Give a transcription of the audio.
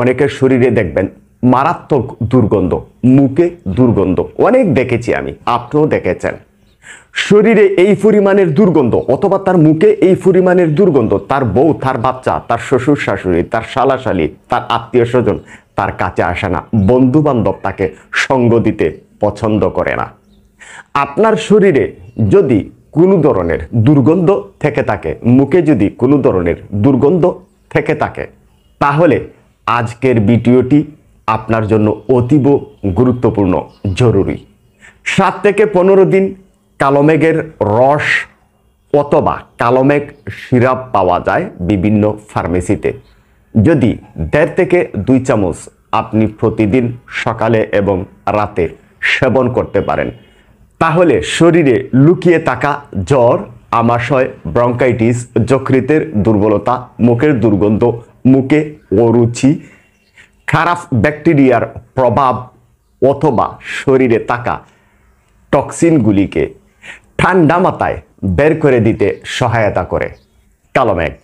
অনেকের শরীরে দেখবেন মারাত্মক দুর্গন্ধ, মুখে দুর্গন্ধ, অনেক দেখেছি আমি, আপনিও দেখেছেন। শরীরে এই পরিমাণের দুর্গন্ধ অথবা তার মুখে এই পরিমাণের দুর্গন্ধ, তার বউ, তার বাচ্চা, তার শ্বশুর শাশুড়ি, তার শালাশালি, তার আত্মীয় স্বজন তার কাছে আসে না, বন্ধু বান্ধব তাকে সঙ্গ দিতে পছন্দ করে না। আপনার শরীরে যদি কোনো ধরনের দুর্গন্ধ থেকে থাকে, মুখে যদি কোনো ধরনের দুর্গন্ধ থেকে থাকে, তাহলে আজকের ভিডিওটি আপনার জন্য অতীব গুরুত্বপূর্ণ, জরুরি। 7 থেকে 15 দিন কালো মেঘের রস অথবা কালো মেঘ সিরাপ পাওয়া যায় বিভিন্ন ফার্মেসিতে। যদি 1.5 থেকে 2 চামচ আপনি প্রতিদিন সকালে এবং রাতে সেবন করতে পারেন, তাহলে শরীরে লুকিয়ে থাকা জ্বর, আমাশয়, ব্রঙ্কাইটিস, যকৃতের দুর্বলতা, মুখের দুর্গন্ধ, মুখে অরুচি, খারাপ ব্যাকটেরিয়ার প্রভাব অথবা শরীরে থাকা টক্সিনগুলিকে ঠান্ডা মাথায় বের করে দিতে সহায়তা করে কালো মেঘ।